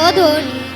ধ্বনি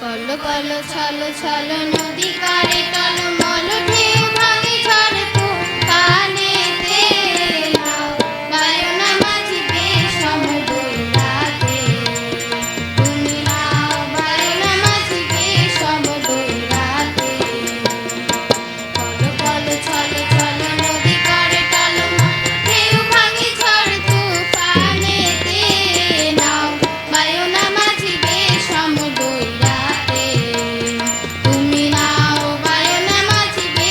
কলো কলো ছলো ছলো নদী করে টলমল ঢেউ ভাঙে ঝড় তুফানেতে নাও বায়না মাঝিবে সমুদ্রাতে তুমি নাও বায়না মাঝিবে সমুদ্রাতে কলো কলো ছলো ছলো নদী করে টলমল ঢেউ ভাঙে ঝড় তুফানেতে নাও বায়না মাঝিবে সমুদ্রাতে তুমি নাও বায়না মাঝিবে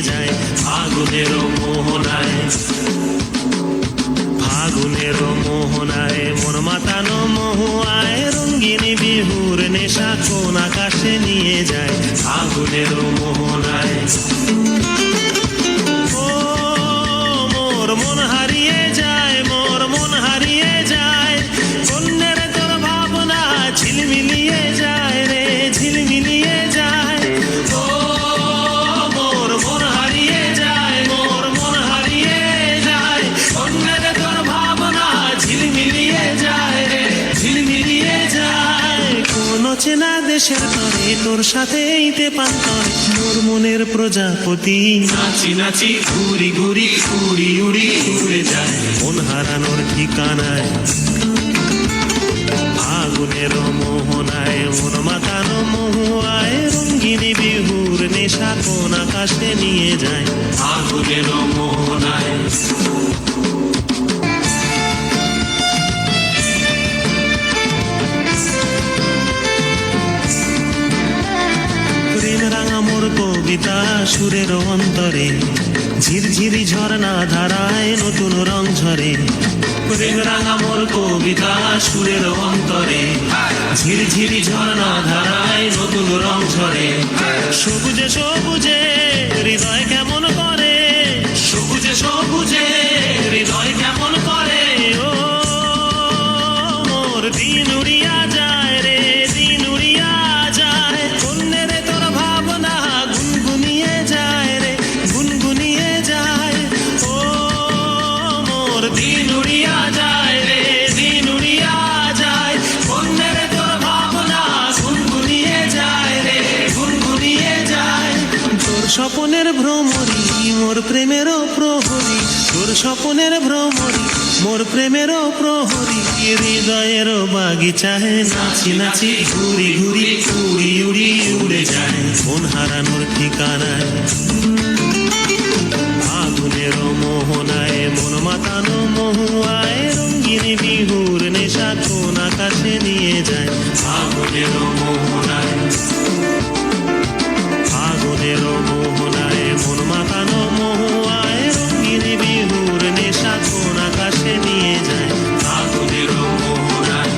যায় ফাগুনের মোহনায়। ফাগুনের মোহনায় মন মাতানো মহুয়ায় রঙিন বিহুর নেশা কোন আকাশে নিয়ে যায় ফাগুনের মোহনায়। ও মোর মন হারিয়ে যায়, মোর মন হারিয়ে যায়, কন্যের তোর ভাবনা ঝিলমিলিয়ে যায় রে ঝিলমিলিয়ে যায়। ও মোর মন হারিয়ে যায়, মোর মন হারিয়ে যায়, কন্যের তোর ভাবনা ঝিলমিলিয়ে যায় রে ঝিলমিলিয়ে যায়। কোন চেনা দেশের তরে তোর সাথে ইতে পান্তরে মোর মনের প্রজাপতি নাচি নাচি ঘুরি ঘুরি উড়ি উড়ি উড়ে যায় মন হারানোর ঠিকানায়। ফাগুনের মোহনায় মন মাতানো মহুয়ায় রঙিন বিহুর নেশা কোন আকাশে নিয়ে যায় ফাগুনের মোহনায়। প্রেম রাঙা মোর কবিতা সুরের অন্তরে ঝিরঝিরি ঝর্ণা ধারায় নতুন রং ঝরে। প্রেম রাঙা মোর কবিতা সুরের অন্তরে ঝিরঝিরি ঝর্ণা ধারায় নতুন রং ঝরে। সবুজে সবুজে হৃদয় কেমন করে, সবুজে সবুজে হৃদয় কেমন করে। ও মোর দিন উড়িয়া যায় রে দিন উড়িয়া যায়, কন্যের তোর ভাবনা গুনগুনিয়ে যায় রে গুনগুনিয়ে যায়। ও মোর দিন উড়িয়া যায় রে দিন উড়িয়া যায়, কন্যের তোর ভাবনা গুনগুনিয়ে যায় রে গুনগুনিয়ে যায়। তোর স্বপনের ভ্রমরি মোর প্রেমেরও প্রহরী, তোর স্বপনের ভ্রমরি মোর প্রেমেরও প্রহরী। হৃদয়ের বাগিচায় নাচি নাচি ঘুরি ঘুরি উড়ি উড়ি উড়ে যায় মন হারানোর ঠিকানায়। ফাগুনের মোহনায় মন মাতানো মহুয়ায় রঙিন বিহুর নেশা কোন আকাশে নিয়ে যায় ফাগুনের মোহনায়। ফাগুনের মোহনায় মন মাতানো মহুয়ায় রঙিন বিহুর নেশা কোন আকাশে নিয়ে যায় ফাগুনের মোহনায়।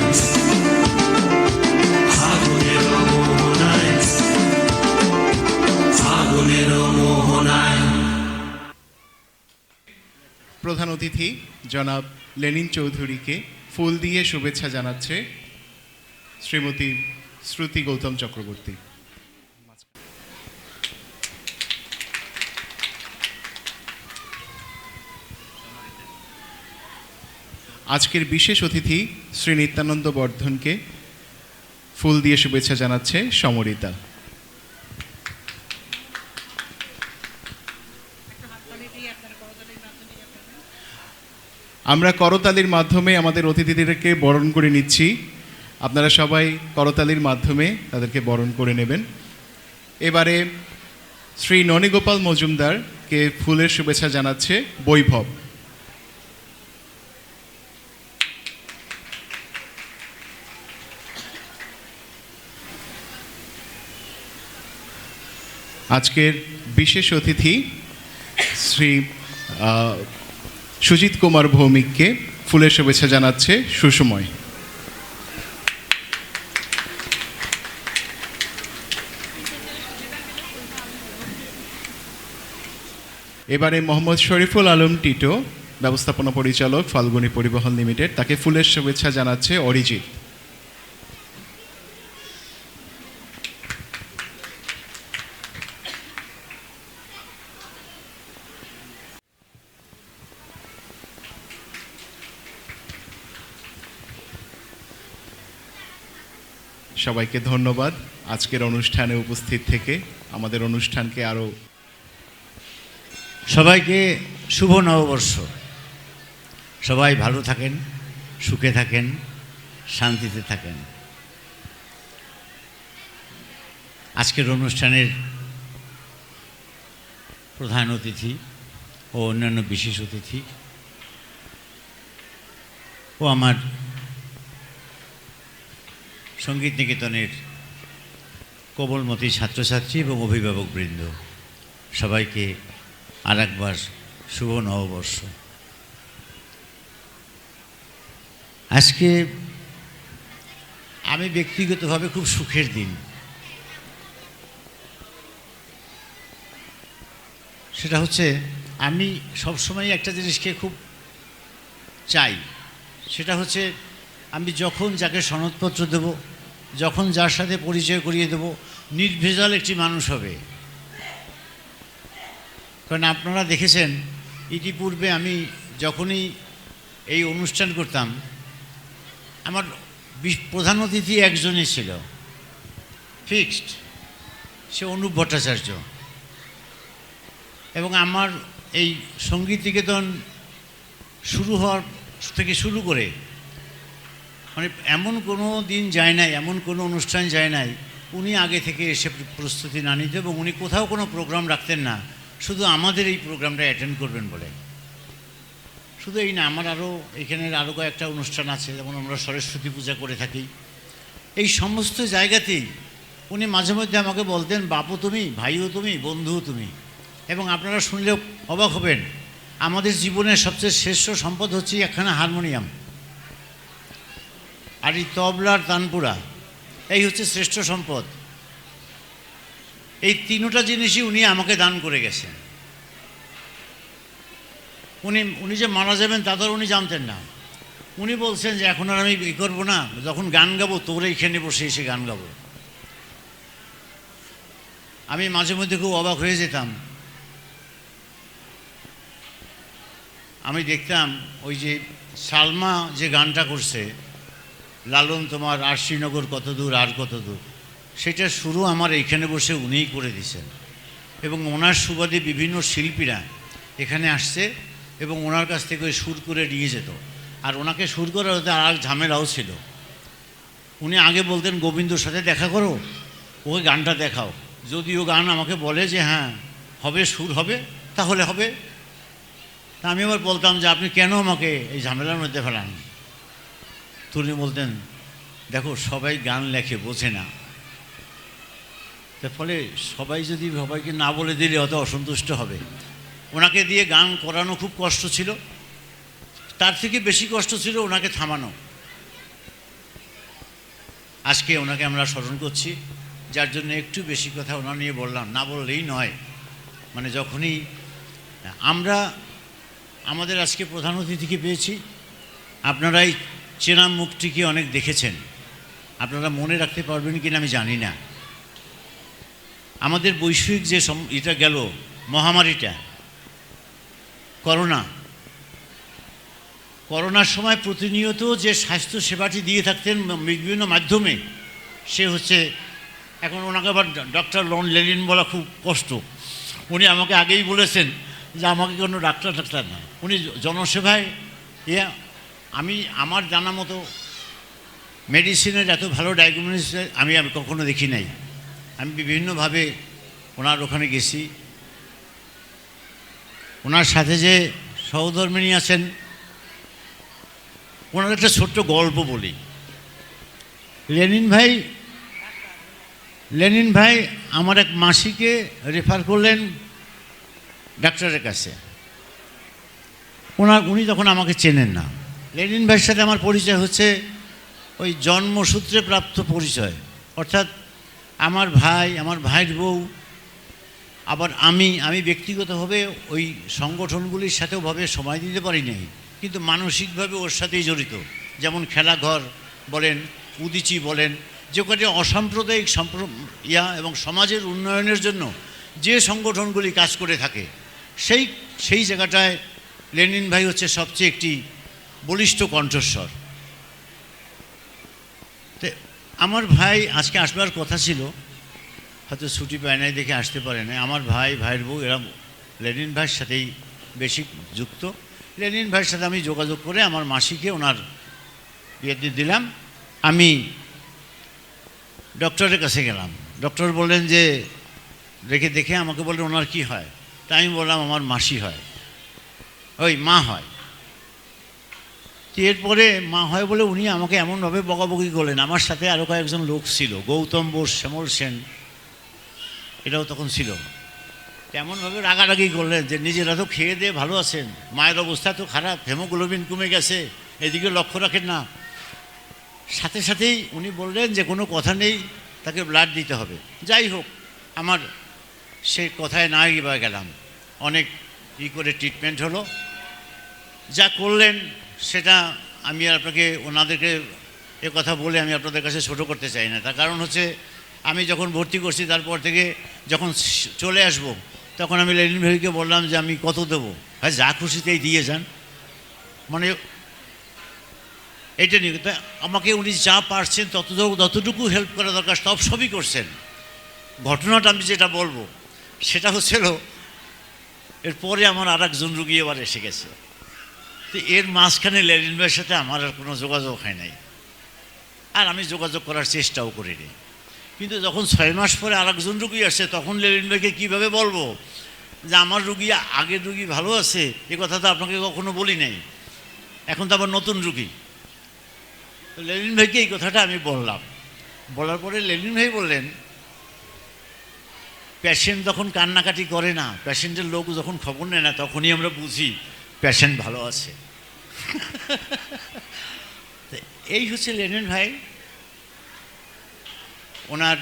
ফাগুনের মোহনায় ফাগুনের মোহনায়। প্রধান অতিথি জনাব লেনিন চৌধুরীকে ফুল দিয়ে শুভেচ্ছা জানাচ্ছে শ্রীমতী শ্রুতি গৌতম চক্রবর্তী। আজকের বিশেষ অতিথি শ্রী নিত্যানন্দ বর্ধনকে ফুল দিয়ে শুভেচ্ছা জানাচ্ছে সমরিতা। আমরা করতালির মাধ্যমে আমাদের অতিথিদেরকে বরণ করে নিচ্ছি। আপনারা সবাই করতালির মাধ্যমে তাদেরকে বরণ করে নেবেন। এবারে শ্রী ননীগোপাল মজুমদারকে ফুলের শুভেচ্ছা জানাচ্ছে বৈভব। আজকের বিশেষ অতিথি শ্রী সুজিত কুমার ভৌমিককে ফুলের শুভেচ্ছা জানাচ্ছে সুষময়। এবারে মোহাম্মদ শরীফুল আলম টিটো, ব্যবস্থাপনা পরিচালক ফাল্গুনী পরিবহন লিমিটেড, তাকে ফুলের শুভেচ্ছা জানাচ্ছে অরিজিৎ। সবাইকে ধন্যবাদ আজকের অনুষ্ঠানে উপস্থিত থেকে আমাদের অনুষ্ঠানকে আরও। সবাইকে শুভ নববর্ষ। সবাই ভালো থাকেন, সুখে থাকেন, শান্তিতে থাকেন। আজকের অনুষ্ঠানের প্রধান অতিথি ও অন্যান্য বিশেষ অতিথি ও আমার সঙ্গীত নিকেতনের কোমলমতি ছাত্রছাত্রী এবং অভিভাবকবৃন্দ, সবাইকে আর একবার শুভ নববর্ষ। আজকে আমি ব্যক্তিগতভাবে খুব সুখের দিন। সেটা হচ্ছে আমি সবসময় একটা জিনিসকে খুব চাই, সেটা হচ্ছে আমি যখন যাকে সনদপত্র দেব, যখন যার সাথে পরিচয় করিয়ে দেব, নির্ভেজাল একটি মানুষ হবে। কারণ আপনারা দেখেছেন ইতিপূর্বে আমি যখনই এই অনুষ্ঠান করতাম, আমার প্রধান অতিথি একজনই ছিল, ফিক্সড, সে অনুপ ভট্টাচার্য। এবং আমার এই সঙ্গীত নিকেতন শুরু হওয়ার থেকে শুরু করে মানে এমন কোনো দিন যায় নাই, এমন কোনো অনুষ্ঠান যায় নাই উনি আগে থেকে এসে প্রস্তুতি না নিত, এবং উনি কোথাও কোনো প্রোগ্রাম রাখতেন না, শুধু আমাদের এই প্রোগ্রামটা অ্যাটেন্ড করবেন বলে। শুধু এই না, আমার আরও এখানের আরও কয়েকটা অনুষ্ঠান আছে, যেমন আমরা সরস্বতী পূজা করে থাকি। এই সমস্ত জায়গাতেই উনি মাঝে মধ্যে আমাকে বলতেন, বাপু তুমি, ভাইও তুমি, বন্ধুও তুমি। এবং আপনারা শুনলেও অবাক হবেন, আমাদের জীবনের সবচেয়ে শ্রেষ্ঠ সম্পদ হচ্ছে একখানা হারমোনিয়াম আর এই তবলার তানপুরা, এই হচ্ছে শ্রেষ্ঠ সম্পদ। এই তিনটা জিনিসই উনি আমাকে দান করে গেছেন। উনি যে মারা যাবেন তা তো উনি জানতেন না। উনি বলছেন যে এখন আর আমি করবো না, যখন গান গাবো তোর এইখানে বসে এসে গান গাবো। আমি মাঝে মধ্যে খুব অবাক হয়ে যেতাম। আমি দেখতাম ওই যে সালমা যে গানটা করছে, লালন তোমার আর শ্রীনগর কত দূর আর কত দূর, সেটা শুরু আমার এইখানে বসে উনিই করে দিয়েছেন। এবং ওনার সুবাদে বিভিন্ন শিল্পীরা এখানে আসছে এবং ওনার কাছ থেকে ওই সুর করে নিয়ে যেত। আর ওনাকে সুর করার হতে আর ঝামেলাও ছিল। উনি আগে বলতেন গোবিন্দর সাথে দেখা করো, ওই গানটা দেখাও। যদিও গান আমাকে বলে যে হ্যাঁ হবে, সুর হবে, তাহলে হবে। তা আমি আবার বলতাম যে আপনি কেন আমাকে এই ঝামেলার মধ্যে ফেলান? উনি বলতেন দেখো সবাই গান লেখে, বোঝে না, তার ফলে সবাই যদি সবাইকে না বলে দিলে অত অসন্তুষ্ট হবে। ওনাকে দিয়ে গান করানো খুব কষ্ট ছিল, তার থেকে বেশি কষ্ট ছিল ওনাকে থামানো। আজকে ওনাকে আমরা স্মরণ করছি, যার জন্য একটু বেশি কথা ওনা নিয়ে বললাম, না বললেই নয়। মানে যখনই আমরা আমাদের আজকে প্রধান অতিথিকে পেয়েছি, আপনারাই চেনা মুখটিকে অনেক দেখেছেন, আপনারা মনে রাখতে পারবেন কিনা আমি জানি না। আমাদের বৈশ্বিক যে এটা গেল মহামারীটা, করোনার সময় প্রতিনিয়ত যে স্বাস্থ্য সেবাটি দিয়ে থাকতেন বিভিন্ন মাধ্যমে, সে হচ্ছে এখন ওনাকে আবার ডক্টর লেনিন বলা খুব কষ্ট। উনি আমাকে আগেই বলেছেন যে আমাকে কোনো ডাক্তার না, উনি জনসেবায় আমি আমার জানা মতো মেডিসিনের এত ভালো ডায়াগনোসিস আমি কখনো দেখি নাই। আমি বিভিন্নভাবে ওনার ওখানে গেছি। ওনার সাথে যে সহধর্মিণী আছেন, ওনার একটা ছোট্ট গল্প বলি। লেনিন ভাই আমার এক মাসিকে রেফার করলেন ডাক্তারের কাছে। উনি তখন আমাকে চেনেন না। লেনিন ভাইয়ের সাথে আমার পরিচয় হচ্ছে ওই জন্মসূত্রে প্রাপ্ত পরিচয়, অর্থাৎ আমার ভাই, আমার ভাইয়ের বউ, আবার আমি ব্যক্তিগতভাবে ওই সংগঠনগুলির সাথেওভাবে সময় দিতে পারি নাই, কিন্তু মানসিকভাবে ওর সাথেই জড়িত। যেমন খেলাঘর বলেন, উদিচি বলেন, যে কটি অসাম্প্রদায়িক এবং সমাজের উন্নয়নের জন্য যে সংগঠনগুলি কাজ করে থাকে, সেই জায়গাটায় লেনিন ভাই হচ্ছে সবচেয়ে একটি বলিষ্ঠ কণ্ঠস্বর। তো আমার ভাই আজকে আসবার কথা ছিল, হয়তো ছুটি পায় নাই দেখে আসতে পারে না। আমার ভাইয়ের বউ এরা লেনিন ভাইয়ের সাথেই বেশি যুক্ত। লেনিন ভাইয়ের সাথে আমি যোগাযোগ করে আমার মাসিকে ওনার ইয়েতে দিলাম। আমি ডক্টরের কাছে গেলাম। ডক্টর বললেন যে দেখে আমাকে বললেন ওনার কি হয়। তাই আমি বললাম আমার মাসি হয়, ওই মা হয়। এরপরে মা হয় বলে উনি আমাকে এমনভাবে বকাবকি করলেন। আমার সাথে আরও কয়েকজন লোক ছিল, গৌতম বোস, শ্যামল সেন, এটাও তখন ছিল। তেমনভাবে রাগারাগি করলেন যে নিজেরা তো খেয়ে দিয়ে ভালো আছেন, মায়ের অবস্থা তো খারাপ, হেমোগ্লোবিন কমে গেছে, এদিকে লক্ষ্য রাখেন না। সাথে সাথেই উনি বললেন যে কোনো কথা নেই, তাকে ব্লাড দিতে হবে। যাই হোক, আমার সেই কথায় না বা গেলাম, অনেক করে ট্রিটমেন্ট হলো। যা করলেন সেটা আমি আপনাকে ওনাদেরকে কথা বলে আমি আপনাদের কাছে ছোট করতে চাই না। তার কারণ হচ্ছে আমি যখন ভর্তি করছি তারপর থেকে যখন চলে আসব তখন আমি লেনিন ভাইকে বললাম যে আমি কত দেবো, হ্যাঁ যা খুশিতেই দিয়ে যান, মানে এইটা নিয়ে। তা আমাকে উনি যা পারছেন ততটুকু হেল্প করা দরকার সবই করছেন। ঘটনাটা আমি যেটা বলবো সেটা হচ্ছিল, এরপরে আমার আর একজন রুগী এবার এসে গেছে। তো এর মাঝখানে লেনিন ভাইয়ের সাথে আমার আর কোনো যোগাযোগ হয় নাই, আর আমি যোগাযোগ করার চেষ্টাও করিনি। কিন্তু যখন 6 মাস পরে আর একজন রুগী আসছে, তখন লেনিন ভাইকে কীভাবে বলবো যে আমার রুগী, আগের রুগী ভালো আছে, এ কথা তো আপনাকে কখনো বলি নাই, এখন তো আবার নতুন রুগী। তো লেনিন ভাইকে এই কথাটা আমি বললাম। বলার পরে লেনিন ভাই বললেন, পেশেন্ট যখন কান্নাকাটি করে না, পেশেন্টের লোক যখন খবর নেয় না, তখনই আমরা বুঝি পেশেন্ট ভালো আছে। এই হচ্ছে লেনিন ভাই। ওনার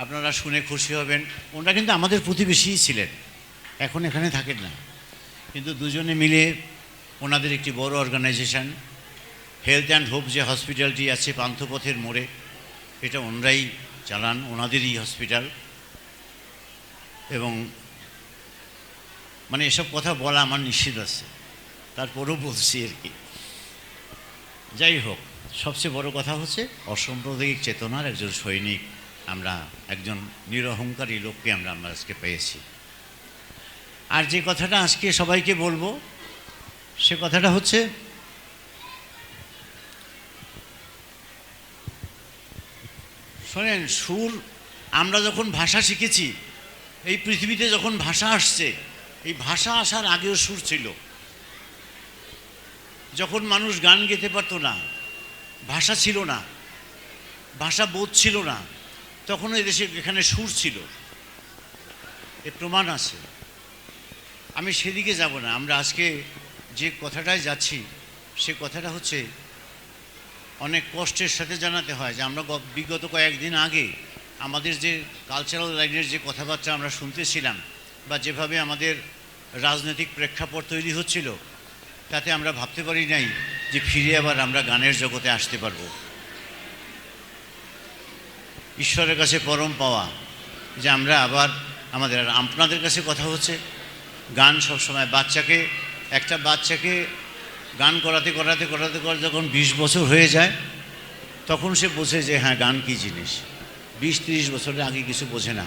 আপনারা শুনে খুশি হবেন, ওনারা কিন্তু আমাদের প্রতিবেশীই ছিলেন, এখন এখানে থাকেন না। কিন্তু দুজনে মিলে ওনাদের একটি বড় অর্গানাইজেশন হেলথ অ্যান্ড হোপ যে হসপিটালটি আছে পান্থপথের মোড়ে, এটা ওনারাই চালান, ওনাদেরই হসপিটাল। এবং মানে এসব কথা বলা আমার নিষেধ আছে, তারপরেও বলছি আর কি। যাই হোক, সবচেয়ে বড় কথা হচ্ছে অসাম্প্রদায়িক চেতনার একজন সৈনিক, আমরা একজন নিরহংকারী লোককে আমরা আজকে পেয়েছি। আর যে কথাটা আজকে সবাইকে বলবো সে কথাটা হচ্ছে, শোনেন, সুর আমরা যখন ভাষা শিখেছি, এই পৃথিবীতে যখন ভাষা আসছে, এই ভাষা আসার আগেও সুর ছিল। যখন মানুষ গান গেতে পারতো না, ভাষা ছিল না, ভাষা বোধ ছিল না, তখন এই দেশে এখানে সুর ছিল, এর প্রমাণ আছে। আমি সেদিকে যাব না, আমরা আজকে যে কথাটায় যাচ্ছি সে কথাটা হচ্ছে অনেক কষ্টের সাথে জানাতে হয় যে আমরা বিগত কয়েকদিন আগে আমাদের যে কালচারাল লাইনের যে কথাবার্তা আমরা শুনতেছিলাম, বা যেভাবে আমাদের রাজনৈতিক প্রেক্ষাপট তৈরি হচ্ছিল, তাতে আমরা ভাবতে পারি নাই যে ফিরে আবার আমরা গানের জগতে আসতে পারবো। ঈশ্বরের কাছে পরম পাওয়া যে আমরা আবার আমাদের, আপনাদের কাছে কথা হচ্ছে গান সবসময় একটা বাচ্চাকে গান করাতে করাতে করাতে করাতে যখন 20 বছর হয়ে যায়, তখন সে বোঝে যে হ্যাঁ গান কী জিনিস। 20-30 বছরের আগে কিছু বোঝে না।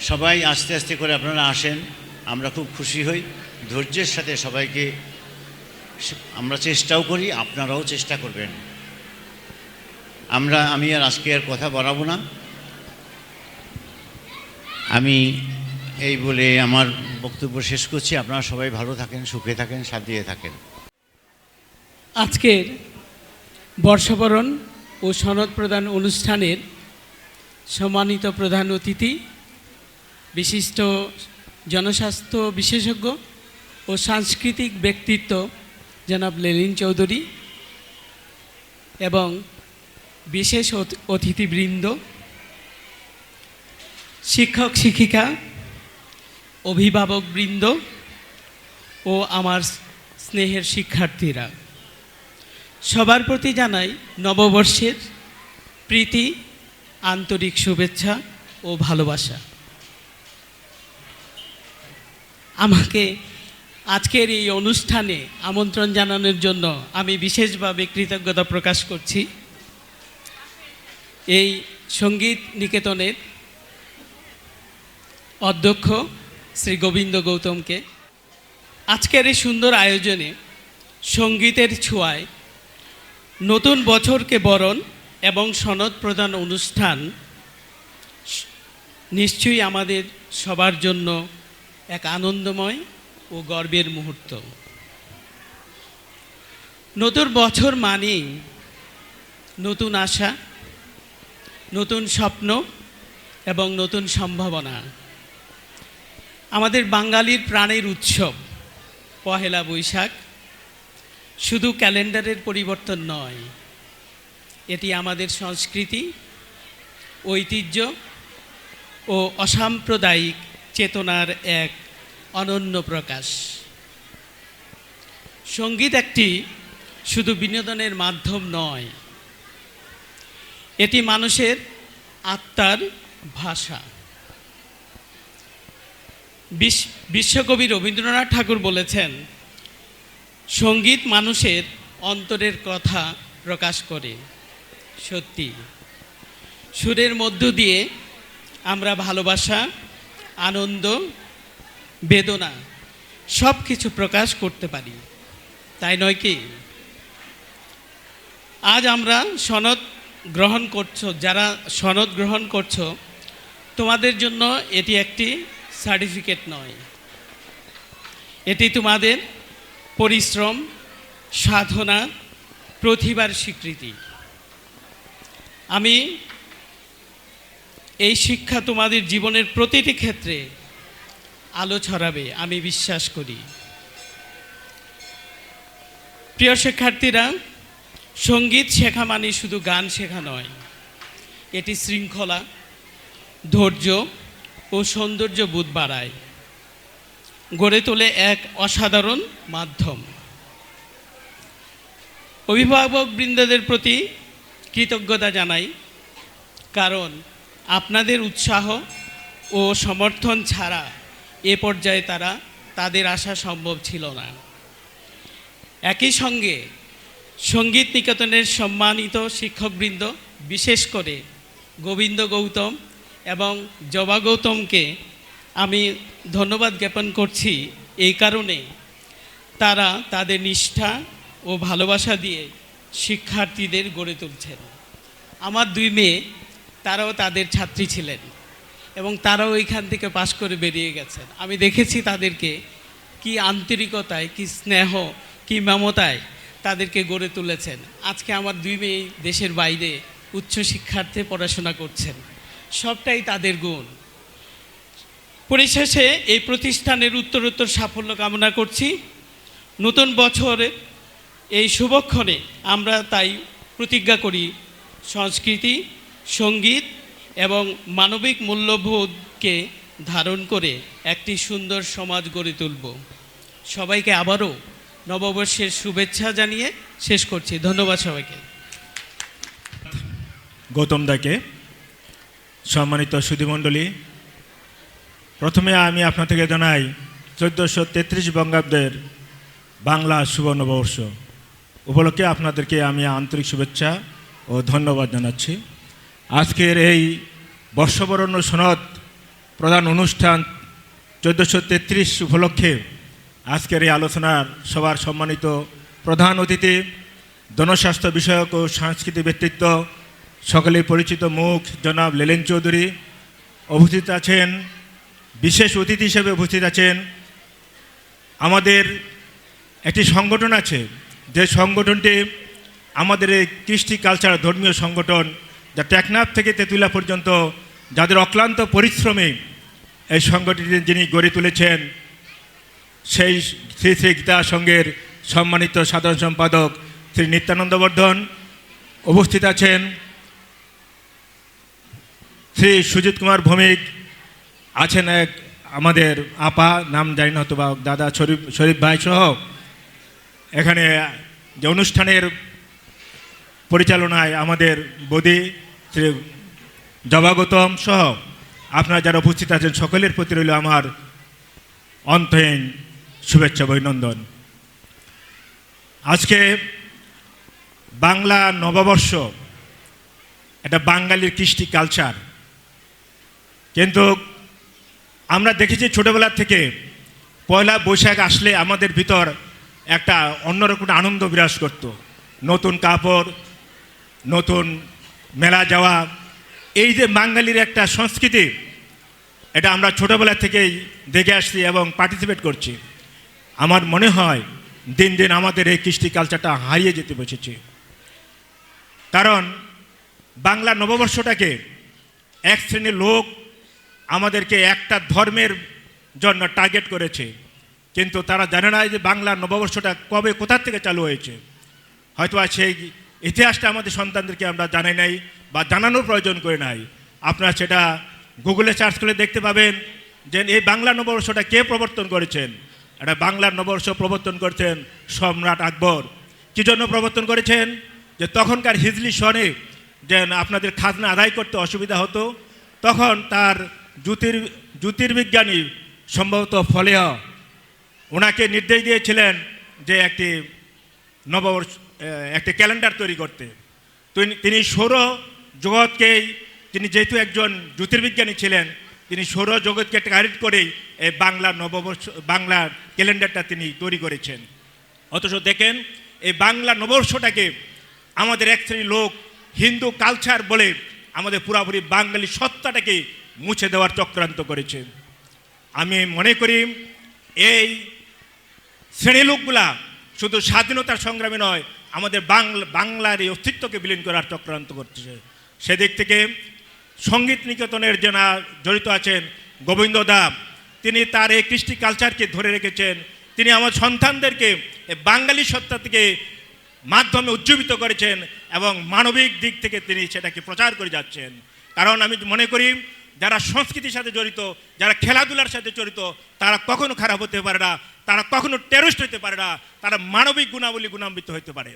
সবাই আস্তে আস্তে করে আপনারা আসেন, আমরা খুব খুশি হই। ধৈর্যের সাথে সবাইকে আমরা চেষ্টাও করি, আপনারাও চেষ্টা করবেন। আমি আর আজকে আর কথা বাড়াবো না, আমি এই বলে আমার বক্তব্য শেষ করছি। আপনারা সবাই ভালো থাকেন, সুখে থাকেন, শান্তিতে থাকেন। আজকের বর্ষবরণ ও সনদ প্রদান অনুষ্ঠানের সম্মানিত প্রধান অতিথি, বিশিষ্ট জনস্বাস্থ্য বিশেষজ্ঞ ও সাংস্কৃতিক ব্যক্তিত্ব জনাব লেনিন চৌধুরী এবং বিশেষ অতিথিবৃন্দ, শিক্ষক শিক্ষিকা, অভিভাবকবৃন্দ ও আমার স্নেহের শিক্ষার্থীরা, সবার প্রতি জানাই নববর্ষের প্রীতি, আন্তরিক শুভেচ্ছা ও ভালোবাসা। আমাকে আজকের এই অনুষ্ঠানে আমন্ত্রণ জানানোর জন্য আমি বিশেষভাবে কৃতজ্ঞতা প্রকাশ করছি এই সঙ্গীত নিকেতনের অধ্যক্ষ শ্রী গোবিন্দ গৌতমকে। আজকের এই সুন্দর আয়োজনে সঙ্গীতের ছোঁয়ায় নতুন বছরকে বরণ এবং সনদ প্রদান অনুষ্ঠান নিশ্চয়ই আমাদের সবার জন্য এক আনন্দময় ও গর্বের মুহূর্ত। নতুন বছর মানেই নতুন আশা, নতুন স্বপ্ন এবং নতুন সম্ভাবনা। আমাদের বাঙালির প্রাণের উৎসব পহেলা বৈশাখ শুধু ক্যালেন্ডারের পরিবর্তন নয়, এটি আমাদের সংস্কৃতি, ঐতিহ্য ও অসাম্প্রদায়িক চেতনার এক অনন্য প্রকাশ। সঙ্গীত একটি শুধু বিনোদনের মাধ্যম নয়, এটি মানুষের আত্মার ভাষা। বিশ্বকবি রবীন্দ্রনাথ ঠাকুর বলেছেন, সঙ্গীত মানুষের অন্তরের কথা প্রকাশ করে। সত্যি, সুরের মধ্য দিয়ে আমরা ভালোবাসা, আনন্দ, বেদনা সব কিছু প্রকাশ করতে পারি, তাই নয় কি? আজ আমরা সনদ গ্রহণ করছো, যারা সনদ গ্রহণ করছো, তোমাদের জন্য এটি একটি সার্টিফিকেট নয়, এটি তোমাদের পরিশ্রম, সাধনা, প্রতিভার স্বীকৃতি। আমি এই শিক্ষা তোমাদের জীবনের প্রতিটি ক্ষেত্রে আলো ছড়াবে আমি বিশ্বাস করি। প্রিয় শিক্ষার্থীরা, সঙ্গীত শেখা মানে শুধু গান শেখা নয়, এটি শৃঙ্খলা, ধৈর্য ও সৌন্দর্য বোধ বাড়ায়, গড়ে তোলে এক অসাধারণ মাধ্যম। অভিভাবক বৃন্দদের প্রতি কৃতজ্ঞতা জানাই, কারণ আপনাদের উৎসাহ ও সমর্থন ছাড়া এ পর্যায়ে তাদের আসা সম্ভব ছিল না। একই সঙ্গে সঙ্গীত নিকেতনের সম্মানিত শিক্ষকবৃন্দ, বিশেষ করে গোবিন্দ গৌতম এবং জবা গৌতমকে আমি ধন্যবাদ জ্ঞাপন করছি এই কারণে, তারা তাদের নিষ্ঠা ও ভালোবাসা দিয়ে শিক্ষার্থীদের গড়ে তুলছেন। আমার 2 মেয়ে, তারাও তাদের ছাত্রী ছিলেন এবং তারাও এইখান থেকে পাশ করে বেরিয়ে গেছেন। আমি দেখেছি তাদেরকে কি আন্তরিকতায়, কি স্নেহ, কি মমতায় তাদেরকে গড়ে তুলেছেন। আজকে আমার 2 মেয়ে দেশের বাইরে উচ্চশিক্ষার্থে পড়াশোনা করছেন, সবটাই তাদের গুণ। পরিশেষে এই প্রতিষ্ঠানের উত্তরোত্তর সাফল্য কামনা করছি। নতুন বছরে এই শুভক্ষণে আমরা তাই প্রতিজ্ঞা করি, সংস্কৃতি, সঙ্গীত এবং মানবিক মূল্যবোধকে ধারণ করে একটি সুন্দর সমাজ গড়ে তুলব। সবাইকে আবারও নববর্ষের শুভেচ্ছা জানিয়ে শেষ করছি। ধন্যবাদ সবাইকে। গৌতম দাকে, সম্মানিত সুধীমণ্ডলী, প্রথমে আমি আপনার থেকে জানাই 1433 বঙ্গাব্দের বাংলা শুভ নববর্ষ উপলক্ষে আপনাদেরকে আমি আন্তরিক শুভেচ্ছা ও ধন্যবাদ জানাচ্ছি। আজকের এই বর্ষবরণ সনদ প্রধান অনুষ্ঠান 1433 উপলক্ষে আজকের এই আলোচনার সবার সম্মানিত প্রধান অতিথি, জনস্বাস্থ্য বিষয়ক ও সাংস্কৃতিক ব্যক্তিত্ব, সকলেই পরিচিত মুখ জনাব লেলেন চৌধুরী উপস্থিত আছেন। বিশেষ অতিথি হিসেবে উপস্থিত আছেন আমাদের একটি সংগঠন আছে, যে সংগঠনটি আমাদের এই কৃষ্টি কালচার ধর্মীয় সংগঠন, যা টেকনাফ থেকে তেঁতুলিয়া পর্যন্ত যাদের অক্লান্ত পরিশ্রমে এই সংগঠনটি যিনি গড়ে তুলেছেন, সেই শ্রী শ্রী গীতা সংঘের সম্মানিত সাধারণ সম্পাদক শ্রী নিত্যানন্দ বর্ধন উপস্থিত আছেন। শ্রী সুজিত কুমার ভৌমিক আছেন, এক আমাদের আপা, নাম জানি না হয়তো বা দাদা শরীফ ভাই সহ এখানে যে অনুষ্ঠানের পরিচালনায় আমাদের বদি শ্রী জবা গৌতম সহ আপনারা যারা উপস্থিত আছেন, সকলের প্রতি রইল আমার অন্তহীন শুভেচ্ছা অভিনন্দন। আজকে বাংলা নববর্ষ, এটা বাঙালির কৃষ্টি কালচার, কিন্তু আমরা দেখেছি ছোটোবেলার থেকে পয়লা বৈশাখ আসলে আমাদের ভিতর একটা অন্যরকম আনন্দ বিরাজ করত। নতুন কাপড়, নতুন মেলা যাওয়া, এই যে বাঙালির একটা সংস্কৃতি, এটা আমরা ছোটোবেলা থেকেই দেখে আসছি এবং পার্টিসিপেট করছি। আমার মনে হয় দিন দিন আমাদের এই কৃষ্টি কালচারটা হারিয়ে যেতে বসেছে, কারণ বাংলা নববর্ষটাকে এক শ্রেণীর লোক আমাদেরকে একটা ধর্মের জন্য টার্গেট করেছে, কিন্তু তারা জানে না যে বাংলা নববর্ষটা কবে কোথা থেকে চালু হয়েছে। হয়তো সেই ইতিহাসটা আমাদের সন্তানদেরকে আমরা জানাই নাই বা জানানোর প্রয়োজন করে নাই। আপনারা সেটা গুগলে সার্চ করে দেখতে পাবেন যে এই বাংলা নববর্ষটা কে প্রবর্তন করেছেন। এটা বাংলার নববর্ষ প্রবর্তন করেছেন সম্রাট আকবর। কী জন্য প্রবর্তন করেছেন? যে তখনকার হিজলি সনে যে আপনাদের খাজনা আদায় করতে অসুবিধা হতো, তখন তার জ্যোতির্বিজ্ঞানী সম্ভবত ফলেহ ওনাকে নির্দেশ দিয়েছিলেন যে একটি নববর্ষ একটি ক্যালেন্ডার তৈরি করতে। তিনি সৌর জগৎকেই, তিনি যেহেতু একজন জ্যোতির্বিজ্ঞানী ছিলেন, তিনি সৌর জগৎকে টার্গেট করেই এই বাংলা নববর্ষ বাংলার ক্যালেন্ডারটা তিনি তৈরি করেছেন। অথচ দেখেন এই বাংলা নববর্ষটাকে আমাদের এক শ্রেণীর লোক হিন্দু কালচার বলে আমাদের পুরাপুরি বাঙালি সত্তাটাকে মুছে দেওয়ার চক্রান্ত করেছে। আমি মনে করি এই শ্রেণী লোকগুলা শুধু স্বাধীনতার সংগ্রামে নয়, আমাদের বাংলার এই অস্তিত্বকে বিলীন করার চক্রান্ত করতেছে। সেদিক থেকে সঙ্গীত নিকেতনের যারা জড়িত আছেন, গোবিন্দ দা, তিনি তার এই কৃষ্টি কালচারকে ধরে রেখেছেন। তিনি আমার সন্তানদেরকে বাঙালি সত্তা থেকে মাধ্যমে উজ্জীবিত করেছেন এবং মানবিক দিক থেকে তিনি সেটাকে প্রচার করে যাচ্ছেন। কারণ আমি মনে করি যারা সংস্কৃতির সাথে জড়িত, যারা খেলাধুলার সাথে জড়িত, তারা কখনো খারাপ হতে পারে না, তারা কখনো টেররিস্ট হতে পারে না, তারা মানবিক গুণাবলী গুণান্বিত হতে পারে।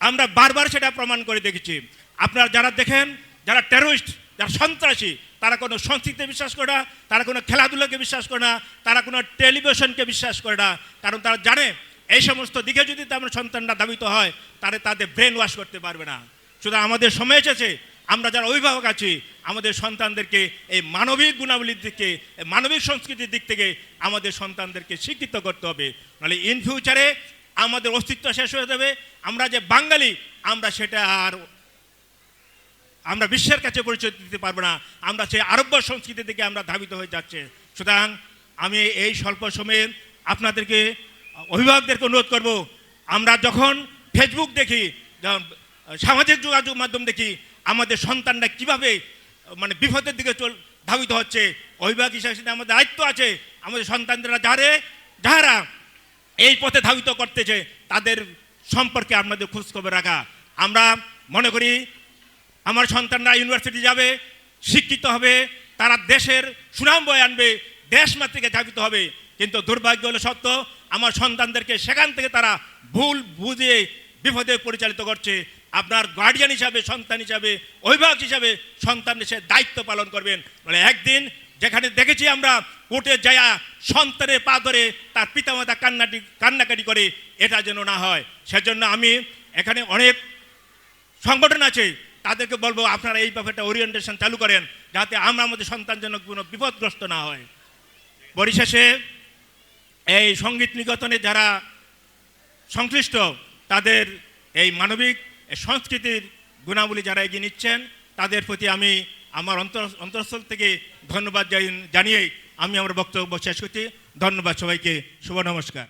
আমরা বারবার সেটা প্রমাণ করে দেখেছি। আপনারা যারা দেখেন, যারা টেররিস্ট, যারা সন্ত্রাসী, তারা কোনো সংস্কৃতিতে বিশ্বাস করে না, তারা কোনো খেলাধুলাকে বিশ্বাস করে না, তারা কোনো টেলিভিশনকে বিশ্বাস করে না। কারণ তারা জানে এই সমস্ত দিকে যদি আমার সন্তানরা ধাবিত হয়, তাহলে তাদের ব্রেন ওয়াশ করতে পারবে না। শুধু আমাদের সময় এসেছে, আমরা যারা অভিভাবক আছি, আমাদের সন্তানদেরকে এই মানবিক গুণাবলীর দিকে, মানবিক সংস্কৃতির দিক থেকে আমাদের সন্তানদেরকে শিক্ষিত করতে হবে। নাহলে ইন ফিউচারে আমাদের অস্তিত্ব শেষ হয়ে যাবে। আমরা যে বাঙালি, আমরা সেটা আর আমরা বিশ্বের কাছে পরিচয় দিতে পারবো না। আমরা সেই আরব্য সংস্কৃতি থেকে আমরা ধাবিত হয়ে যাচ্ছে। সুতরাং আমি এই স্বল্প সময়ে আপনাদেরকে, অভিভাবকদেরকে অনুরোধ করব, আমরা যখন ফেসবুক দেখি, সামাজিক যোগাযোগ মাধ্যম দেখি, আমাদের সন্তানরা কিভাবে মানে বিপদের দিকে ধাবিত হচ্ছে, অভিভাবক হিসাবে আমাদের দায়িত্ব আছে আমাদের সন্তানরা যারা এই পথে ধাবিত করতেছে তাদের সম্পর্কে আপনাদের খোঁজখবর রাখা। আমরা মনে করি আমার সন্তানরা ইউনিভার্সিটি যাবে, শিক্ষিত হবে, তারা দেশের সুনাম বয়ে আনবে, দেশমাতৃকে ধাবিত হবে। কিন্তু দুর্ভাগ্য হলো সত্য, আমার সন্তানদেরকে সেখান থেকে তারা ভুল বুঝে বিপদে পরিচালিত করছে। আপনার গার্ডিয়ান হিসাবে, সন্তান হিসাবে, অভিভাবক হিসাবে সন্তানের সে দায়িত্ব পালন করবেন। মানে একদিন যেখানে দেখেছি আমরা কোর্টে যায়া সন্তানের পা ধরে তার পিতামাতা কান্নাকাটি করে, এটা যেন না হয়। সেজন্য আমি এখানে অনেক সংগঠন আছে, তাদেরকে বলবো আপনারা এই ব্যাপারটা ওরিয়েন্টেশন চালু করেন, যাতে আমরা আমাদের সন্তান যেন কোনো বিপদগ্রস্ত না হয়। পরিশেষে এই সঙ্গীত নিকেতনে যারা সংশ্লিষ্ট, তাদের এই মানবিক সংস্কৃতির গুণাবলী যারা এগিয়ে নিচ্ছেন, তাদের প্রতি আমি আমার অন্তঃস্থল থেকে ধন্যবাদ জানিয়ে আমি আমার বক্তব্য শেষ করছি। ধন্যবাদ সবাইকে, শুভ নমস্কার।